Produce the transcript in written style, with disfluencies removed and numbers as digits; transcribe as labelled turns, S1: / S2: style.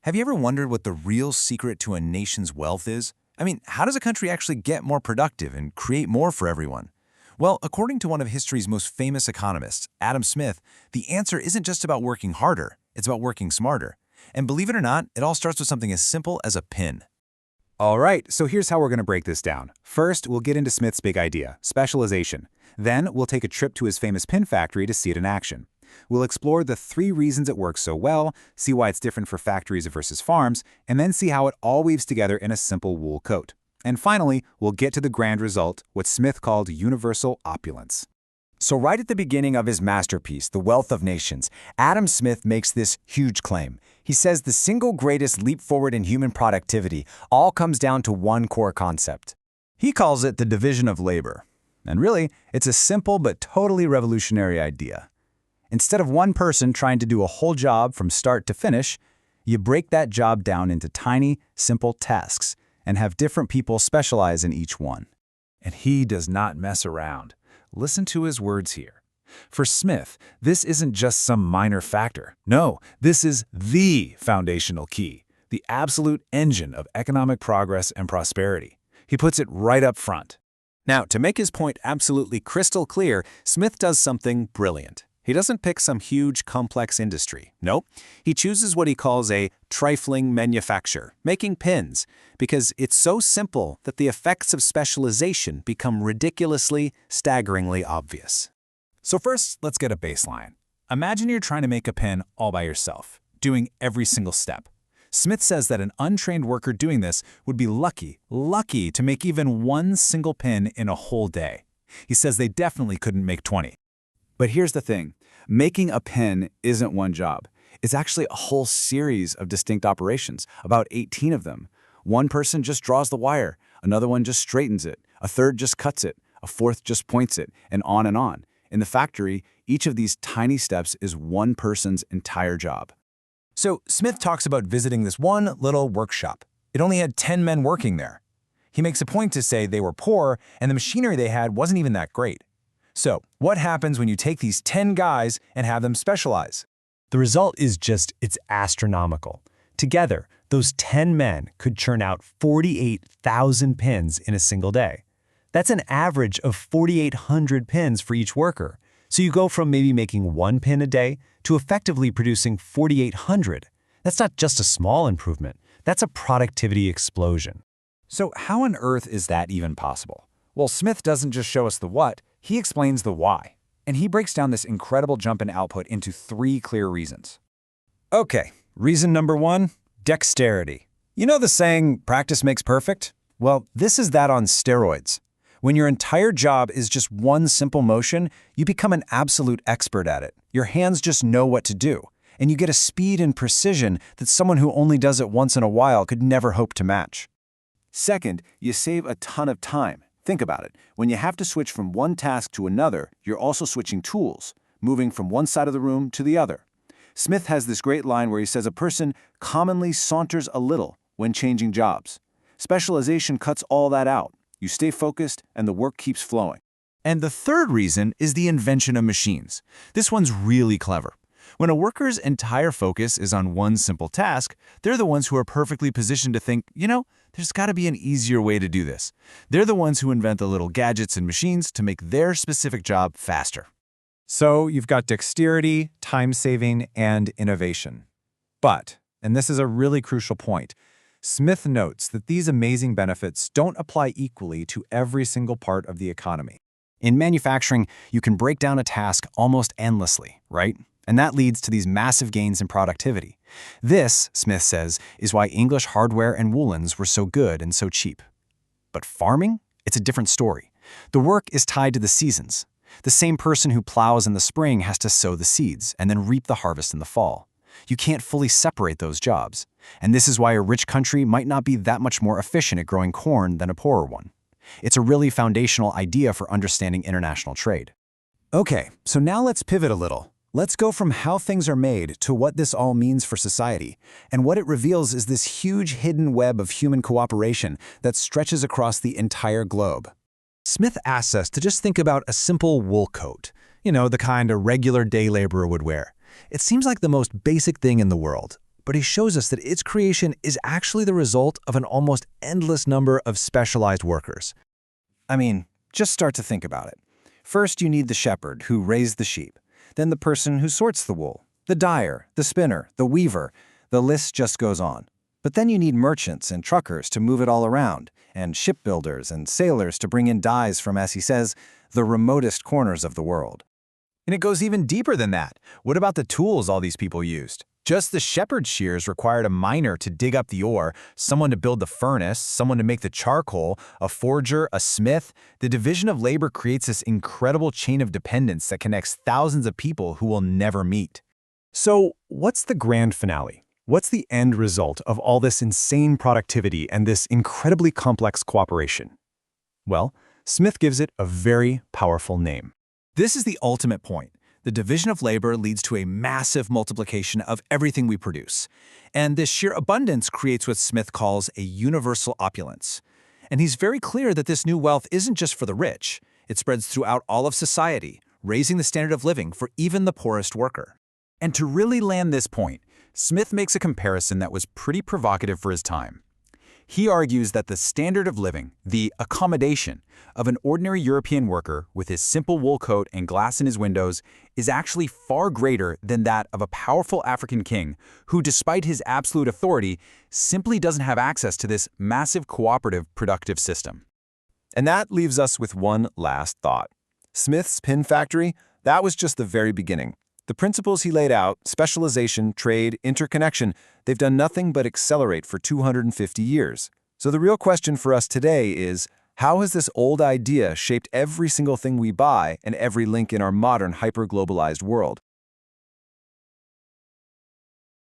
S1: Have you ever wondered what the real secret to a nation's wealth is? I mean, how does a country actually get more productive and create more for everyone? Well, according to one of history's most famous economists, Adam Smith, the answer isn't just about working harder, it's about working smarter. And believe it or not, it all starts with something as simple as a pin.
S2: All right, so here's how we're going to break this down. First, we'll get into Smith's big idea, specialization. Then, we'll take a trip to his famous pin factory to see it in action. We'll explore the 3 reasons it works so well, see why it's different for factories versus farms, and then see how it all weaves together in a simple wool coat. And finally, we'll get to the grand result, what Smith called universal opulence.
S3: So right at the beginning of his masterpiece, The Wealth of Nations, Adam Smith makes this huge claim. He says the single greatest leap forward in human productivity all comes down to one core concept.
S4: He calls it the division of labor. And really, it's a simple but totally revolutionary idea. Instead of one person trying to do a whole job from start to finish, you break that job down into tiny, simple tasks and have different people specialize in each one.
S2: And he does not mess around. Listen to his words here. For Smith, this isn't just some minor factor. No, this is the foundational key, the absolute engine of economic progress and prosperity. He puts it right up front.
S1: Now, to make his point absolutely crystal clear, Smith does something brilliant. He doesn't pick some huge, complex industry. Nope. He chooses what he calls a trifling manufacture, making pins, because it's so simple that the effects of specialization become ridiculously, staggeringly obvious.
S2: So first, let's get a baseline. Imagine you're trying to make a pin all by yourself, doing every single step. Smith says that an untrained worker doing this would be lucky to make even one single pin in a whole day. He says they definitely couldn't make 20.
S4: But here's the thing. Making a pin isn't one job. It's actually a whole series of distinct operations, about 18 of them. One person just draws the wire, another one just straightens it, a third just cuts it, a fourth just points it, and on and on. In the factory, each of these tiny steps is one person's entire job.
S1: So Smith talks about visiting this one little workshop. It only had 10 men working there. He makes a point to say they were poor and the machinery they had wasn't even that great. So, what happens when you take these 10 guys and have them specialize?
S5: The result is it's astronomical. Together, those 10 men could churn out 48,000 pins in a single day. That's an average of 4,800 pins for each worker. So you go from maybe making 1 pin a day to effectively producing 4,800. That's not just a small improvement. That's a productivity explosion.
S2: So how on earth is that even possible? Well, Smith doesn't just show us the what, he explains the why. And he breaks down this incredible jump in output into 3 clear reasons.
S4: Okay, reason number 1, dexterity. You know the saying, practice makes perfect? Well, this is that on steroids. When your entire job is just one simple motion, you become an absolute expert at it. Your hands just know what to do, and you get a speed and precision that someone who only does it once in a while could never hope to match. Second, you save a ton of time. Think about it. When you have to switch from one task to another, you're also switching tools, moving from one side of the room to the other. Smith has this great line where he says a person commonly saunters a little when changing jobs. Specialization cuts all that out. You stay focused and the work keeps flowing.
S1: And the third reason is the invention of machines. This one's really clever. When a worker's entire focus is on one simple task, they're the ones who are perfectly positioned to think, there's got to be an easier way to do this. They're the ones who invent the little gadgets and machines to make their specific job faster.
S4: So you've got dexterity, time saving, and innovation. But, and this is a really crucial point, Smith notes that these amazing benefits don't apply equally to every single part of the economy. In manufacturing, you can break down a task almost endlessly, right? And that leads to these massive gains in productivity. This, Smith says, is why English hardware and woolens were so good and so cheap. But farming? It's a different story. The work is tied to the seasons. The same person who plows in the spring has to sow the seeds and then reap the harvest in the fall. You can't fully separate those jobs. And this is why a rich country might not be that much more efficient at growing corn than a poorer one. It's a really foundational idea for understanding international trade. Okay, so now let's pivot a little. Let's go from how things are made to what this all means for society. And what it reveals is this huge hidden web of human cooperation that stretches across the entire globe.
S1: Smith asks us to just think about a simple wool coat, the kind a regular day laborer would wear. It seems like the most basic thing in the world.
S6: but he shows us that its creation is actually the result of an almost endless number of specialized workers.
S2: I mean, just start to think about it. First, you need the shepherd who raised the sheep, then the person who sorts the wool, the dyer, the spinner, the weaver. The list just goes on. But then you need merchants and truckers to move it all around, and shipbuilders and sailors to bring in dyes from, as he says, the remotest corners of the world.
S4: And it goes even deeper than that. What about the tools all these people used? Just the shepherd's shears required a miner to dig up the ore, someone to build the furnace, someone to make the charcoal, a forger, a smith. The division of labor creates this incredible chain of dependence that connects thousands of people who will never meet.
S5: So, what's the grand finale? What's the end result of all this insane productivity and this incredibly complex cooperation? Well, Smith gives it a very powerful name.
S1: This is the ultimate point. The division of labor leads to a massive multiplication of everything we produce. And this sheer abundance creates what Smith calls a universal opulence. And he's very clear that this new wealth isn't just for the rich. It spreads throughout all of society, raising the standard of living for even the poorest worker.
S2: And to really land this point, Smith makes a comparison that was pretty provocative for his time. He argues that the standard of living, the accommodation, of an ordinary European worker with his simple wool coat and glass in his windows is actually far greater than that of a powerful African king who, despite his absolute authority, simply doesn't have access to this massive cooperative productive system.
S6: And that leaves us with one last thought. Smith's pin factory, that was just the very beginning. The principles he laid out, specialization, trade, interconnection, they've done nothing but accelerate for 250 years. So the real question for us today is, how has this old idea shaped every single thing we buy and every link in our modern hyper-globalized world?